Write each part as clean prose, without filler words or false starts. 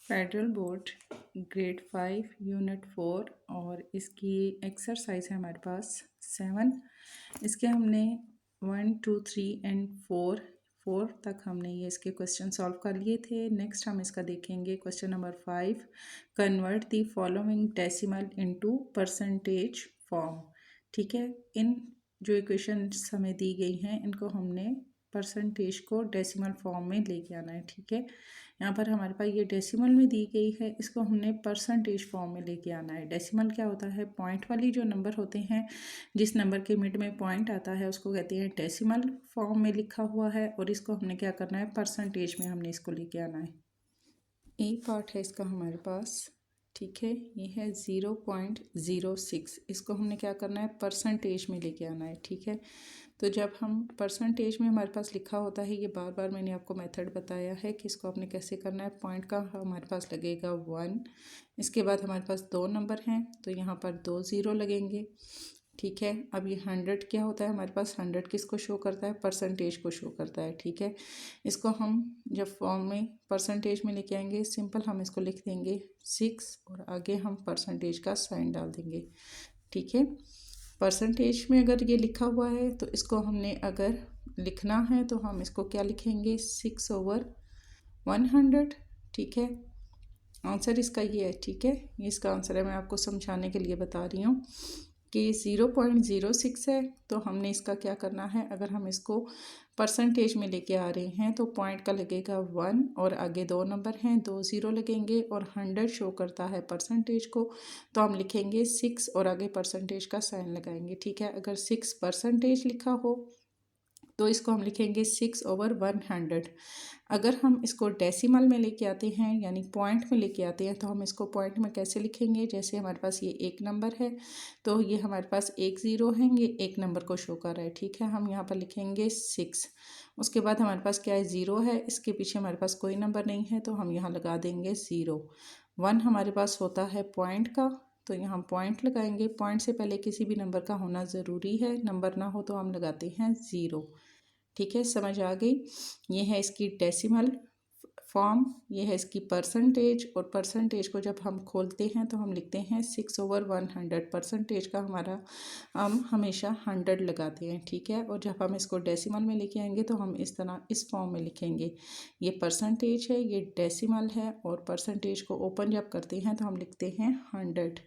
Federal board grade 5 unit 4 और इसकी exercise है हमारे पास 7। इसके हमने 1 2 3 एंड 4 तक हमने ये इसके क्वेश्चन सॉल्व कर लिए थे। नेक्स्ट हम इसका देखेंगे question number 5, convert the following decimal into percentage form. ठीक है, इन जो इक्वेशंस हमें दी गई हैं इनको हमने परसेंटेज को डेसिमल फॉर्म में लेके आना है। ठीक है, यहाँ पर हमारे पास ये डेसिमल में दी गई है, इसको हमने परसेंटेज फॉर्म में लेके आना है। डेसिमल क्या होता है? पॉइंट वाली जो नंबर होते हैं, जिस नंबर के मिड में पॉइंट आता है उसको कहते हैं डेसिमल फॉर्म में लिखा हुआ है, और इसको हमने क्या करना है? परसेंटेज में हमने इसको लेके आना है। ए पार्ट है इसका हमारे पास, ठीक है, ये है 0.06। इसको हमने क्या करना है? परसेंटेज में लेके आना है। ठीक है, तो जब हम परसेंटेज में हमारे पास लिखा होता है, ये बार बार मैंने आपको मेथड बताया है कि इसको आपने कैसे करना है। पॉइंट का हमारे पास लगेगा 1, इसके बाद हमारे पास 2 नंबर हैं तो यहाँ पर 2 ज़ीरो लगेंगे। ठीक है, अब ये 100 क्या होता है हमारे पास? 100 किसको शो करता है? परसेंटेज को शो करता है। ठीक है, इसको हम जब फॉर्म में परसेंटेज में लेके आएंगे, सिंपल हम इसको लिख देंगे 6 और आगे हम परसेंटेज का साइन डाल देंगे। ठीक है, परसेंटेज में अगर ये लिखा हुआ है तो इसको हमने अगर लिखना है तो हम इसको क्या लिखेंगे? 6/100। ठीक है, आंसर इसका ये है। ठीक है, ये इसका आंसर है, मैं आपको समझाने के लिए बता रही हूँ कि 0.06 है। तो हमने इसका क्या करना है? अगर हम इसको परसेंटेज में लेके आ रहे हैं तो पॉइंट का लगेगा 1 और आगे 2 नंबर हैं, 2 ज़ीरो लगेंगे, और 100 शो करता है परसेंटेज को, तो हम लिखेंगे 6 और आगे परसेंटेज का साइन लगाएंगे। ठीक है, अगर 6% लिखा हो तो इसको हम लिखेंगे 6/100। अगर हम इसको डेसिमल में लेके आते हैं यानी पॉइंट में लेके आते हैं तो हम इसको पॉइंट में कैसे लिखेंगे? जैसे हमारे पास ये एक नंबर है तो ये हमारे पास 1 ज़ीरो है, ये एक नंबर को शो कर रहा है। ठीक है, हम यहाँ पर लिखेंगे 6। उसके बाद हमारे पास क्या है? 0 है, इसके पीछे हमारे पास कोई नंबर नहीं है तो हम यहाँ लगा देंगे 0। 1 हमारे पास होता है पॉइंट का, तो यहाँ पॉइंट लगाएंगे। पॉइंट से पहले किसी भी नंबर का होना ज़रूरी है, नंबर ना हो तो हम लगाते हैं 0। ठीक है, समझ आ गई? ये है इसकी डेसिमल फॉर्म, ये है इसकी परसेंटेज, और परसेंटेज को जब हम खोलते हैं तो हम लिखते हैं 6/100। परसेंटेज का हमारा हम हमेशा 100 लगाते हैं। ठीक है, और जब हम इसको डेसिमल में लेके आएंगे तो हम इस तरह इस फॉर्म में लिखेंगे। ये परसेंटेज है, ये डेसिमल है, और परसेंटेज को ओपन जब करते हैं तो हम लिखते हैं 100,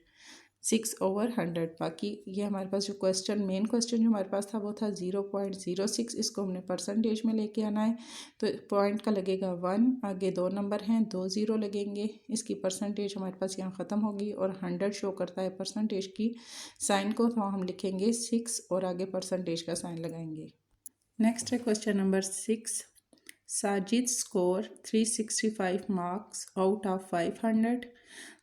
6/100। बाकी ये हमारे पास जो क्वेश्चन, मेन क्वेश्चन जो हमारे पास था वो था 0.06। इसको हमने परसेंटेज में लेके आना है, तो पॉइंट का लगेगा 1, आगे 2 नंबर हैं, 2 ज़ीरो लगेंगे, इसकी परसेंटेज हमारे पास यहाँ ख़त्म होगी, और 100 शो करता है परसेंटेज की साइन को, तो हम लिखेंगे 6 और आगे परसेंटेज का साइन लगाएंगे। नेक्स्ट है question number 6, Sajid score 365 marks out of 500।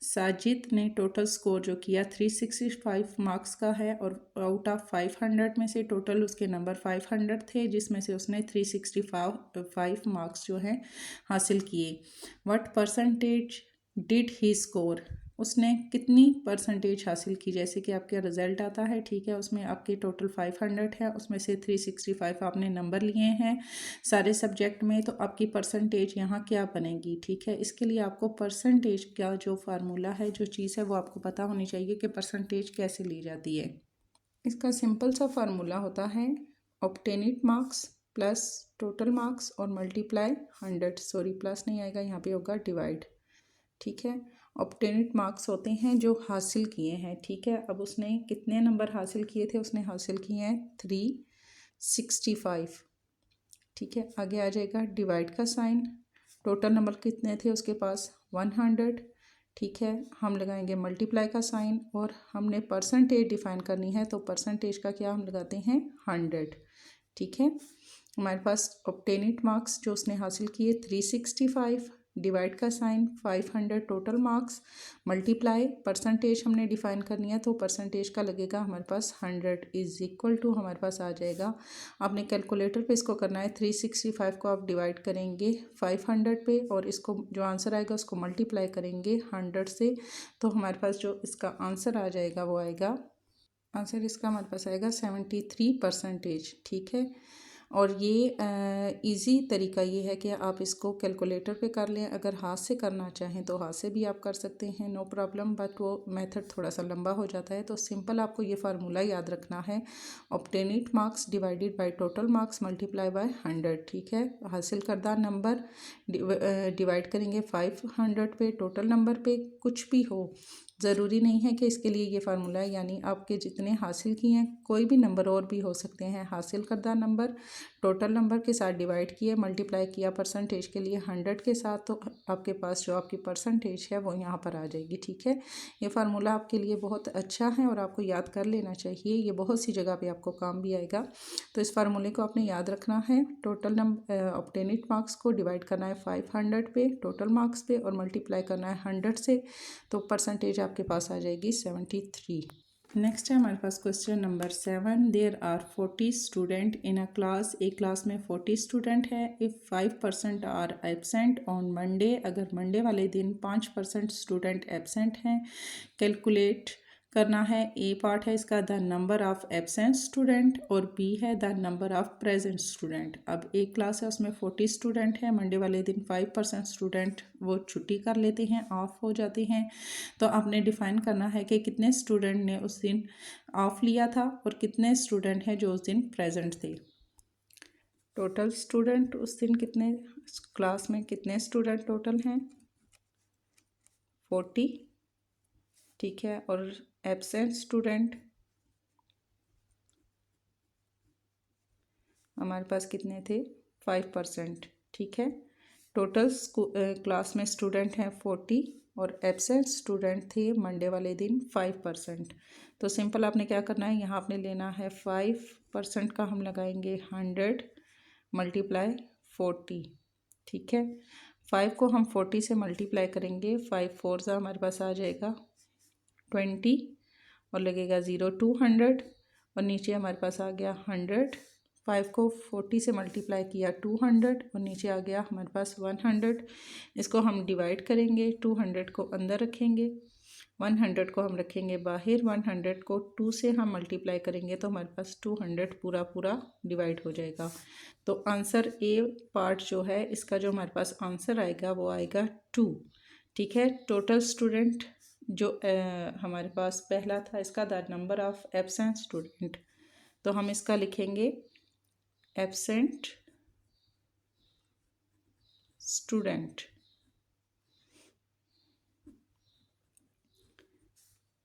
Sajid ने टोटल स्कोर जो किया 365 मार्क्स का है, और आउट ऑफ 500 में से टोटल उसके नंबर 500 थे, जिसमें से उसने 365 मार्क्स जो हैं हासिल किए। What percentage did he score? उसने कितनी परसेंटेज हासिल की? जैसे कि आपका रिजल्ट आता है, ठीक है, उसमें आपके टोटल 500 है, उसमें से 365 आपने नंबर लिए हैं सारे सब्जेक्ट में, तो आपकी परसेंटेज यहाँ क्या बनेगी? ठीक है, इसके लिए आपको परसेंटेज का जो फार्मूला है, जो चीज़ है, वो आपको पता होनी चाहिए कि परसेंटेज कैसे ली जाती है। इसका सिंपल सा फार्मूला होता है obtained marks plus total marks और मल्टीप्लाई 100। सॉरी, प्लस नहीं आएगा, यहाँ पे होगा डिवाइड। ठीक है, ऑब्टेनिड मार्क्स होते हैं जो हासिल किए हैं। ठीक है, अब उसने कितने नंबर हासिल किए थे? उसने हासिल किए हैं 365। ठीक है, आगे आ जाएगा डिवाइड का साइन। टोटल नंबर कितने थे उसके पास? 100। ठीक है, हम लगाएंगे मल्टीप्लाई का साइन, और हमने परसेंटेज डिफाइन करनी है तो परसेंटेज का क्या हम लगाते हैं? 100। ठीक है, हमारे पास ऑब्टेनिड मार्क्स जो उसने हासिल किए 365, डिवाइड का sign 500 total marks, multiply percentage हमने डिफाइन करनी है तो परसेंटेज का लगेगा हमारे पास 100 इज इक्वल टू, हमारे पास आ जाएगा, आपने कैलकुलेटर पे इसको करना है, 365 को आप डिवाइड करेंगे 500 पे, और इसको जो आंसर आएगा उसको मल्टीप्लाई करेंगे 100 से, तो हमारे पास जो इसका आंसर आ जाएगा वो आएगा, आंसर इसका हमारे पास आएगा 73%। ठीक है, और ये इजी तरीका ये है कि आप इसको कैलकुलेटर पे कर लें। अगर हाथ से करना चाहें तो हाथ से भी आप कर सकते हैं, नो प्रॉब्लम, बट वो मेथड थोड़ा सा लंबा हो जाता है। तो सिंपल आपको ये फार्मूला याद रखना है, obtained marks divided by total marks multiply by 100। ठीक है, हासिल करदा नंबर डिवाइड करेंगे 500 पे, टोटल नंबर पे। कुछ भी हो, ज़रूरी नहीं है कि इसके लिए ये फार्मूला है, यानी आपके जितने हासिल किए हैं कोई भी नंबर और भी हो सकते हैं। हासिल करदा नंबर टोटल नंबर के साथ डिवाइड किया, मल्टीप्लाई किया परसेंटेज के लिए 100 के साथ, तो आपके पास जो आपकी परसेंटेज है वो यहाँ पर आ जाएगी। ठीक है, ये फार्मूला आपके लिए बहुत अच्छा है और आपको याद कर लेना चाहिए, ये बहुत सी जगह पे आपको काम भी आएगा। तो इस फार्मूले को आपने याद रखना है। टोटल नंबर ऑब्टेनिड मार्क्स को डिवाइड करना है 500 पे, टोटल मार्क्स पे, और मल्टीप्लाई करना है 100 से, तो परसेंटेज आपके पास आ जाएगी 73। नेक्स्ट है हमारे पास question number 7। There are 40 student in a class. एक क्लास में 40 स्टूडेंट है। If 5% are absent on Monday, अगर मंडे वाले दिन 5% स्टूडेंट एबसेंट हैं, कैलकुलेट करना है। ए पार्ट है इसका the number of absent student, और बी है the number of present student. अब एक क्लास है उसमें 40 स्टूडेंट हैं, मंडे वाले दिन 5% स्टूडेंट वो छुट्टी कर लेते हैं, ऑफ हो जाते हैं। तो आपने डिफ़ाइन करना है कि कितने स्टूडेंट ने उस दिन ऑफ लिया था और कितने स्टूडेंट हैं जो उस दिन प्रेजेंट थे। टोटल स्टूडेंट उस दिन कितने, क्लास में कितने स्टूडेंट टोटल हैं, 40। ठीक है, और एब्सेंट स्टूडेंट हमारे पास कितने थे, 5%। ठीक है, टोटल क्लास में स्टूडेंट हैं 40 और एब्सेंट स्टूडेंट थे मंडे वाले दिन 5%। तो सिंपल आपने क्या करना है, यहाँ आपने लेना है 5% का हम लगाएंगे 100 मल्टीप्लाई 40। ठीक है, 5 को हम 40 से मल्टीप्लाई करेंगे, 5 4 सा हमारे पास आ जाएगा 20, और लगेगा 0 200, और नीचे हमारे पास आ गया 100। 5 को 40 से मल्टीप्लाई किया 200, और नीचे आ गया हमारे पास 100। इसको हम डिवाइड करेंगे, 200 को अंदर रखेंगे, 100 को हम रखेंगे बाहर। 100 को 2 से हम मल्टीप्लाई करेंगे तो हमारे पास 200 पूरा पूरा डिवाइड हो जाएगा। तो आंसर ए पार्ट जो है इसका, जो हमारे पास आंसर आएगा वो आएगा 2। ठीक है, टोटल स्टूडेंट जो हमारे पास पहला था इसका the number of absent student, तो हम इसका लिखेंगे एब्सेंट स्टूडेंट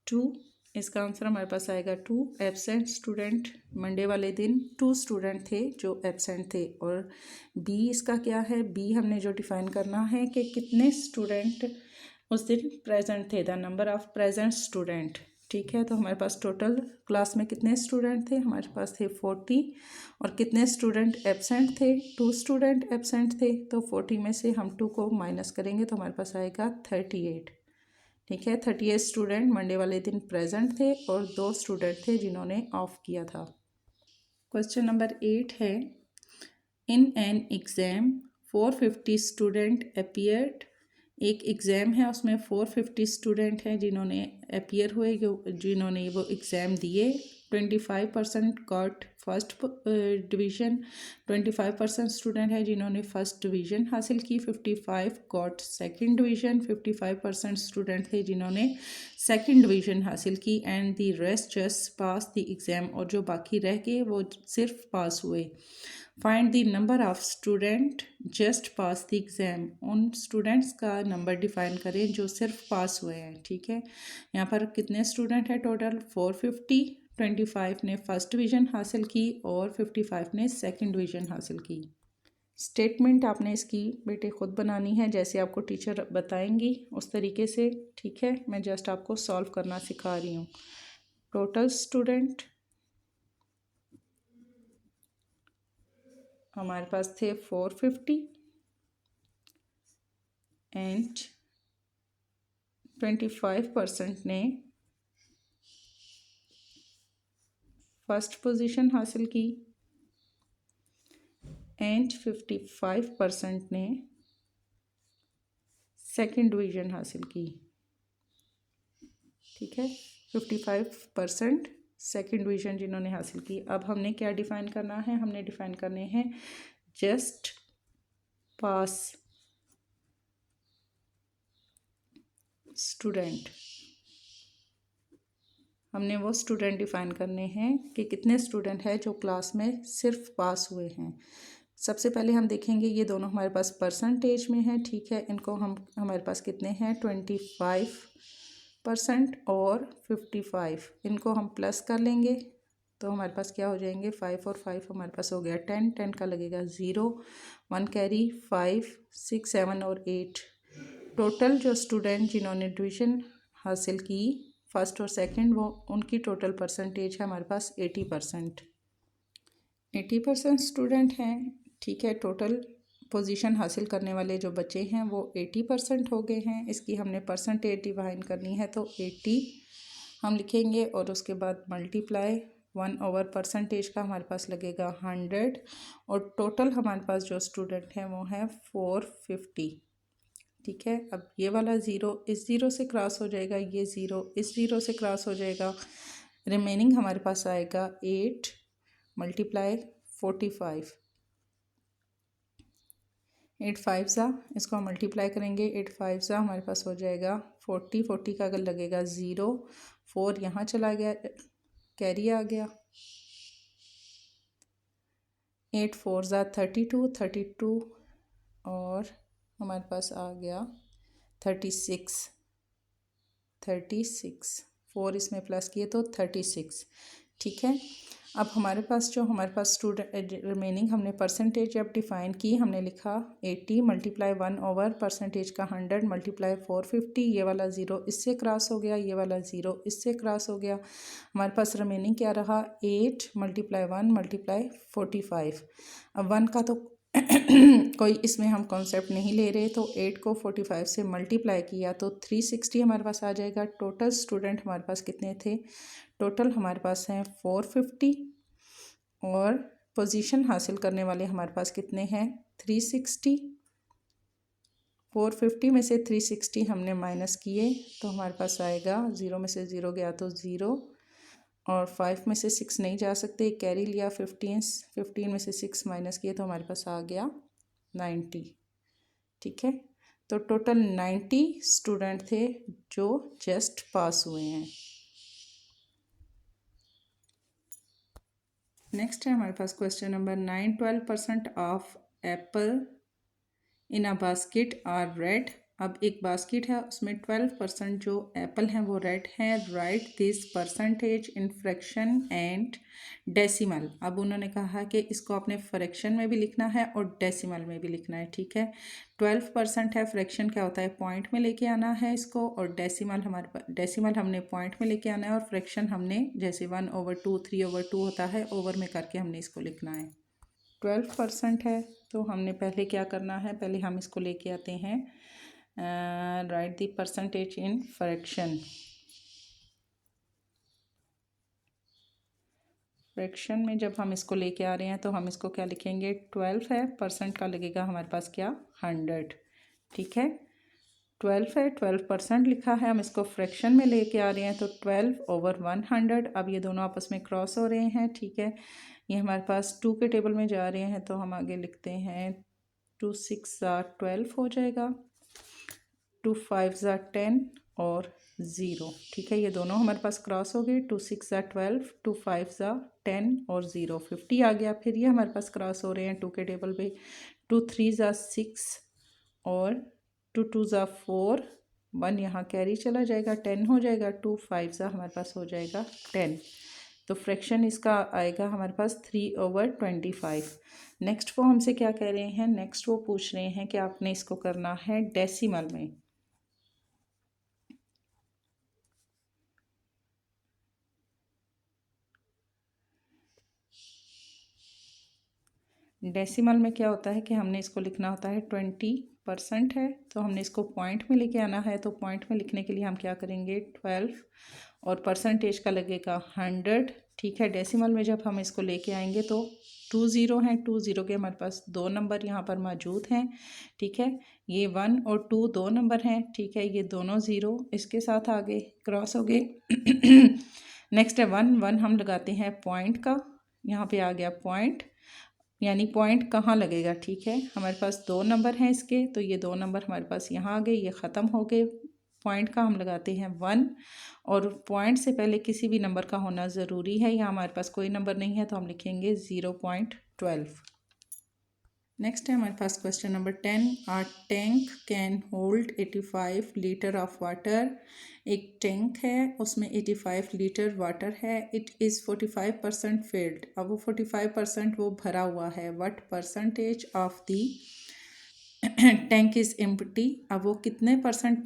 2। इसका आंसर हमारे पास आएगा 2। एब्सेंट स्टूडेंट मंडे वाले दिन 2 स्टूडेंट थे जो एब्सेंट थे। और बी इसका क्या है, बी हमने जो डिफ़ाइन करना है कि कितने स्टूडेंट उस दिन प्रेजेंट थे, the number of present student. ठीक है, तो हमारे पास टोटल क्लास में कितने स्टूडेंट थे, हमारे पास थे 40, और कितने स्टूडेंट एब्सेंट थे, 2 स्टूडेंट एब्सेंट थे। तो 40 में से हम 2 को माइनस करेंगे तो हमारे पास आएगा 38। ठीक है, 38 स्टूडेंट मंडे वाले दिन प्रेजेंट थे और 2 स्टूडेंट थे जिन्होंने ऑफ किया था। क्वेश्चन नंबर 8 है, in an exam 450 student appeared. एक एग्ज़ाम है उसमें 450 स्टूडेंट हैं जिन्होंने अपीयर हुए, जिन्होंने वो एग्ज़ाम दिए। 25% गॉट फर्स्ट डिवीज़न, 25% स्टूडेंट है जिन्होंने फर्स्ट डिवीज़न हासिल की। 55 गॉट सेकंड डिवीज़न, 55% स्टूडेंट थे जिन्होंने सेकंड डिवीज़न हासिल की। And the rest just pass the exam, और जो बाकी रह गए वो सिर्फ पास हुए। Find the number of student just pass the exam. उन स्टूडेंट्स का नंबर डिफ़ाइन करें जो सिर्फ पास हुए हैं। ठीक है, यहाँ पर कितने स्टूडेंट हैं टोटल, 450। 25 ने फर्स्ट डिवीज़न हासिल की और 55 ने सेकंड डिवीज़न हासिल की। स्टेटमेंट आपने इसकी बेटे ख़ुद बनानी है, जैसे आपको टीचर बताएंगी उस तरीके से। ठीक है, मैं जस्ट आपको सॉल्व करना सिखा रही हूँ। टोटल स्टूडेंट हमारे पास थे 450 एंड 25% ने फर्स्ट पोजीशन हासिल की एंड 55% ने सेकंड डिवीज़न हासिल की। ठीक है, 55% सेकंड डिवीज़न जिन्होंने हासिल की। अब हमने क्या डिफ़ाइन करना है, हमने डिफ़ाइन करने हैं जस्ट पास स्टूडेंट। हमने वो स्टूडेंट डिफ़ाइन करने हैं कि कितने स्टूडेंट हैं जो क्लास में सिर्फ पास हुए हैं। सबसे पहले हम देखेंगे ये दोनों हमारे पास परसेंटेज में हैं, ठीक है। इनको हम हमारे पास कितने हैं 25% और 55, इनको हम प्लस कर लेंगे तो हमारे पास क्या हो जाएंगे 5 और 5 हमारे पास हो गया 10, 10 का लगेगा 0, 1 कैरी 5, 6, 7 और 8। टोटल जो स्टूडेंट जिन्होंने डिवीज़न हासिल की फर्स्ट और सेकंड, वो उनकी टोटल परसेंटेज है हमारे पास 80%। 80% स्टूडेंट हैं, ठीक है। टोटल पोजीशन हासिल करने वाले जो बच्चे हैं वो 80% हो गए हैं। इसकी हमने परसेंटेज डिवाइन करनी है तो 80 हम लिखेंगे और उसके बाद मल्टीप्लाई 1 ओवर परसेंटेज का हमारे पास लगेगा 100 और टोटल हमारे पास जो स्टूडेंट हैं वो है 450, ठीक है। अब ये वाला ज़ीरो इस ज़ीरो से क्रॉस हो जाएगा, ये ज़ीरो इस ज़ीरो से क्रॉस हो जाएगा, रिमेनिंग हमारे पास आएगा 8 मल्टीप्लाई 45, 8 5 ज़ा, इसको हम मल्टीप्लाई करेंगे 8 5 ज़ा हमारे पास हो जाएगा 40, 40 का अगर लगेगा 0, 4 यहाँ चला गया, कैरी आ गया, 8 4 ज़ा 32, 32 और हमारे पास आ गया 36, 36, 4 इसमें प्लस किए तो 36, ठीक है। अब हमारे पास स्टूडेंट रिमेनिंग हमने परसेंटेज जब डिफ़ाइन की, हमने लिखा 80 मल्टीप्लाई 1 ओवर परसेंटेज का 100 मल्टीप्लाई 450, ये वाला ज़ीरो इससे क्रॉस हो गया, ये वाला ज़ीरो इससे क्रॉस हो गया, हमारे पास रिमेनिंग क्या रहा 8 मल्टीप्लाई 1 मल्टीप्लाई 45। अब 1 का तो कोई इसमें हम कॉन्सेप्ट नहीं ले रहे, तो 8 को 45 से मल्टीप्लाई किया तो 360 हमारे पास आ जाएगा। टोटल स्टूडेंट हमारे पास कितने थे, टोटल हमारे पास हैं 450 और पोजीशन हासिल करने वाले हमारे पास कितने हैं 360। 450 में से 360 हमने माइनस किए तो हमारे पास आएगा, 0 में से 0 गया तो 0 और 5 में से 6 नहीं जा सकते, कैरी लिया 15 में से 6 माइनस किए तो हमारे पास आ गया 90, ठीक है। तो टोटल 90 स्टूडेंट थे जो जस्ट पास हुए हैं। नेक्स्ट है हमारे पास question number 9, 12% of apple in a basket are red. अब एक बास्केट है उसमें 12% जो एप्पल हैं वो रेड हैं। Right this percentage in fraction and decimal. अब उन्होंने कहा कि इसको आपने फ्रैक्शन में भी लिखना है और डेसिमल में भी लिखना है, ठीक है। 12% है, फ्रैक्शन क्या होता है पॉइंट में लेके आना है इसको, और डेसिमल डेसिमल हमने पॉइंट में लेके आना है और फ्रैक्शन हमने जैसे 1/2 3/2 होता है ओवर में करके हमने इसको लिखना है। 12% है तो हमने पहले क्या करना है, पहले हम इसको लेके आते हैं right the percentage in fraction. Fraction में जब हम इसको लेके आ रहे हैं तो हम इसको क्या लिखेंगे, 12 है, परसेंट का लगेगा हमारे पास क्या 100, ठीक है। 12 है, 12% लिखा है, हम इसको फ्रैक्शन में लेके आ रहे हैं तो 12/100। अब ये दोनों आपस में क्रॉस हो रहे हैं, ठीक है। ये हमारे पास 2 के टेबल में जा रहे हैं तो हम आगे लिखते हैं 2 6 12 हो जाएगा, 2 5 10 और 0, ठीक है। ये दोनों हमारे पास क्रॉस हो गए, 2 6 12, 2 5 10 और 0 50 आ गया। फिर ये हमारे पास क्रॉस हो रहे हैं 2 के टेबल पे, 2 3 6 और 2 2 4, 1 यहाँ कैरी चला जाएगा, 10 हो जाएगा, 2 5 हमारे पास हो जाएगा 10। तो फ्रैक्शन इसका आएगा हमारे पास 3/25। नेक्स्ट वो हमसे क्या कह रहे हैं, नेक्स्ट वो पूछ रहे हैं कि आपने इसको करना है डेसिमल में। डेसिमल में क्या होता है कि हमने इसको लिखना होता है 20% है तो हमने इसको पॉइंट में लेके आना है। तो पॉइंट में लिखने के लिए हम क्या करेंगे 12 और परसेंटेज का लगेगा 100, ठीक है। डेसिमल में जब हम इसको लेके आएंगे तो 2 0 हैं, 2 0 के हमारे पास 2 नंबर यहाँ पर मौजूद हैं, ठीक है। ये 1 और 2 2 नंबर हैं, ठीक है। ये दोनों 0 इसके साथ आगे क्रॉस हो गए नेक्स्ट है 1 हम लगाते हैं पॉइंट का, यहाँ पे आ गया पॉइंट, यानी पॉइंट कहाँ लगेगा, ठीक है। हमारे पास 2 नंबर हैं इसके, तो ये 2 नंबर हमारे पास यहाँ आ गए, ये ख़त्म हो गए। पॉइंट का हम लगाते हैं 1, और पॉइंट से पहले किसी भी नंबर का होना ज़रूरी है। यहाँ हमारे पास कोई नंबर नहीं है तो हम लिखेंगे 0.12। नेक्स्ट है हमारे पास question number 10। Are tank can hold 85 litre of water. एक टैंक है, उसमें 85 लीटर वाटर है। It is 45% filled. अब वो 45% वो भरा हुआ है। What percentage of the tank is empty. अब वो कितने परसेंट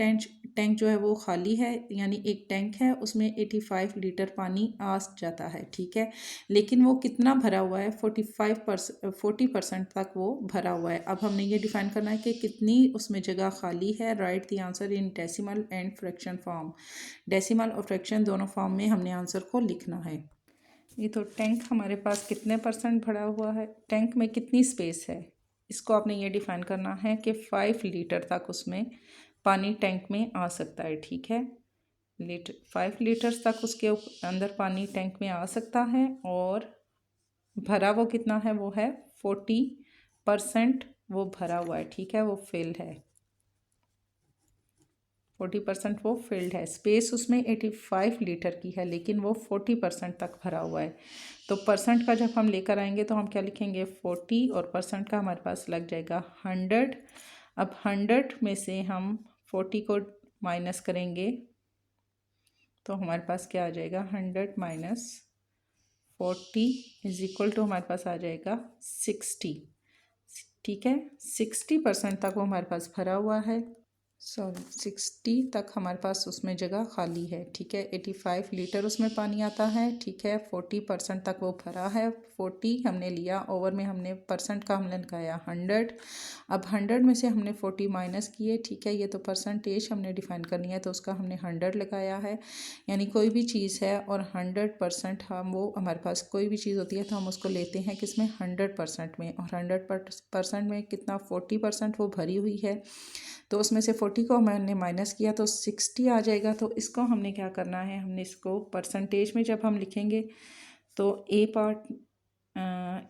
टैंक जो है वो खाली है, यानी एक टैंक है उसमें 85 लीटर पानी आ जाता है, ठीक है, लेकिन वो कितना भरा हुआ है, 40% तक वो भरा हुआ है। अब हमने ये डिफाइन करना है कि कितनी उसमें जगह खाली है। Right the answer in decimal and fraction form. Decimal और फ्रैक्शन दोनों फॉर्म में हमने आंसर को लिखना है। ये तो टैंक हमारे पास कितने परसेंट भरा हुआ है, टैंक में कितनी स्पेस है, इसको आपने ये डिफाइन करना है कि 5 लीटर तक उसमें पानी टैंक में आ सकता है, ठीक है। 5 लीटर्स तक उसके अंदर पानी टैंक में आ सकता है, और भरा वो कितना है, वो है 40% वो भरा हुआ है, ठीक है, वो फिल है। 40% वो फिल्ड है। स्पेस उसमें 85 लीटर की है, लेकिन वो 40% तक भरा हुआ है। तो परसेंट का जब हम लेकर आएंगे तो हम क्या लिखेंगे 40, और परसेंट का हमारे पास लग जाएगा 100। अब 100 में से हम 40 को माइनस करेंगे तो हमारे पास क्या आ जाएगा, 100 माइनस 40 इज इक्वल टू हमारे पास आ जाएगा 60, ठीक है। 60% तक वो हमारे पास भरा हुआ है, 60 तक हमारे पास उसमें जगह खाली है, ठीक है। 85 लीटर उसमें पानी आता है, ठीक है। 40% तक वो भरा है, 40 हमने लिया, ओवर में हमने परसेंट का हमने लगाया 100। अब 100 में से हमने 40 माइनस किए, ठीक है। ये तो परसेंटेज हमने डिफाइन करनी है, तो उसका हमने 100 लगाया है। यानी कोई भी चीज़ है और 100% हम वो हमारे पास कोई भी चीज़ होती है तो हम उसको लेते हैं किसमें, 100% में। और 100% में कितना, 40% वो भरी हुई है, तो उसमें से 40 को मैंने माइनस किया तो 60 आ जाएगा। तो इसको हमने क्या करना है, हमने इसको परसेंटेज में जब हम लिखेंगे तो ए पार्ट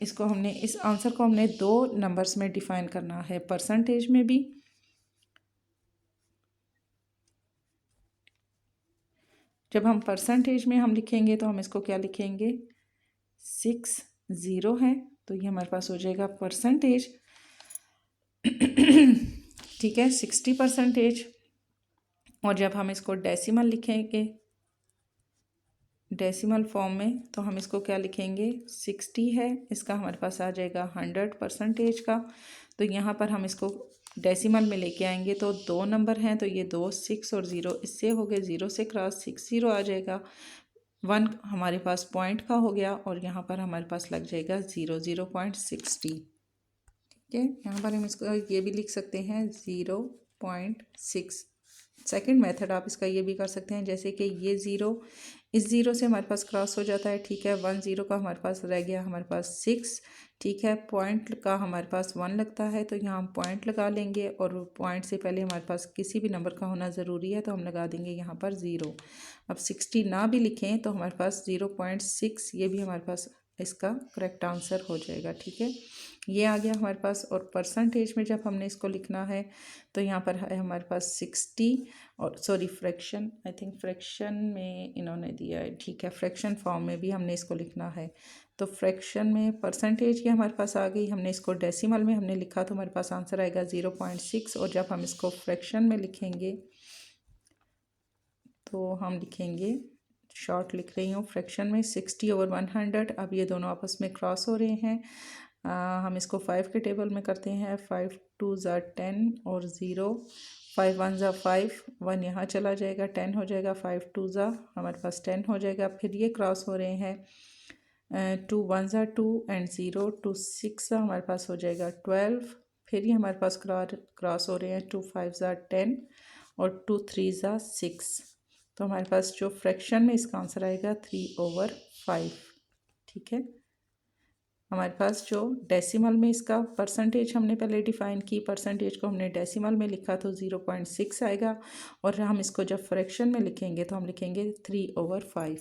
इसको हमने, इस आंसर को हमने 2 नंबर्स में डिफाइन करना है, परसेंटेज में भी, जब हम परसेंटेज में हम लिखेंगे तो हम इसको क्या लिखेंगे, 60 है, तो ये हमारे पास हो जाएगा परसेंटेज, ठीक है, 60%। और जब हम इसको डेसिमल लिखेंगे डेसिमल फॉर्म में तो हम इसको क्या लिखेंगे, 60 है, इसका हमारे पास आ जाएगा 100% का। तो यहाँ पर हम इसको डेसिमल में लेके आएंगे तो 2 नंबर हैं, तो ये 2 6 और 0 इससे हो गए, 0 से क्रॉस 6 0 आ जाएगा। 1 हमारे पास पॉइंट का हो गया, और यहाँ पर हमारे पास लग जाएगा 0.60, ठीक है। यहाँ पर हम इसको ये भी लिख सकते हैं 0.6। सेकंड मेथड आप इसका ये भी कर सकते हैं, जैसे कि ये 0 इस 0 से हमारे पास क्रॉस हो जाता है, ठीक है। 1 0 का हमारे पास रह गया हमारे पास 6, ठीक है। पॉइंट का हमारे पास 1 लगता है, तो यहाँ हम पॉइंट लगा लेंगे, और पॉइंट से पहले हमारे पास किसी भी नंबर का होना ज़रूरी है, तो हम लगा देंगे यहाँ पर 0। अब 60 ना भी लिखें तो हमारे पास 0.6 ये भी हमारे पास इसका करेक्ट आंसर हो जाएगा, ठीक है। ये आ गया हमारे पास। और परसेंटेज में जब हमने इसको लिखना है तो यहाँ पर है हमारे पास 60, और sorry fraction, I think fraction में इन्होंने दिया है, ठीक है। फ्रैक्शन फॉर्म में भी हमने इसको लिखना है, तो फ्रैक्शन में परसेंटेज की हमारे पास आ गई, हमने इसको डेसिमल में हमने लिखा तो हमारे पास आंसर आएगा 0.6। और जब हम इसको फ्रैक्शन में लिखेंगे तो हम लिखेंगे, शॉर्ट लिख रही हूँ, फ्रैक्शन में 60/100। अब ये दोनों आपस में क्रॉस हो रहे हैं, हम इसको 5 के टेबल में करते हैं। 5 2 ज़ा 10 और 0, 5 1 ज़ा 5, 1 यहाँ चला जाएगा, 10 हो जाएगा, 5 2 ज़ा हमारे पास 10 हो जाएगा। फिर ये क्रॉस हो रहे हैं, 2 1 ज़ा 2 एंड 0, 2 6 ज़ा हमारे पास हो जाएगा 12। फिर ये हमारे पास क्रॉस हो रहे हैं, 2 5 ज़ा 10 और 2 3 ज़ा 6। तो हमारे पास जो फ्रैक्शन में इसका आंसर आएगा 3/5, ठीक है। हमारे पास जो डेसिमल में इसका परसेंटेज हमने पहले डिफाइन की, परसेंटेज को हमने डेसिमल में लिखा तो 0.6 आएगा, और हम इसको जब फ्रैक्शन में लिखेंगे तो हम लिखेंगे 3/5।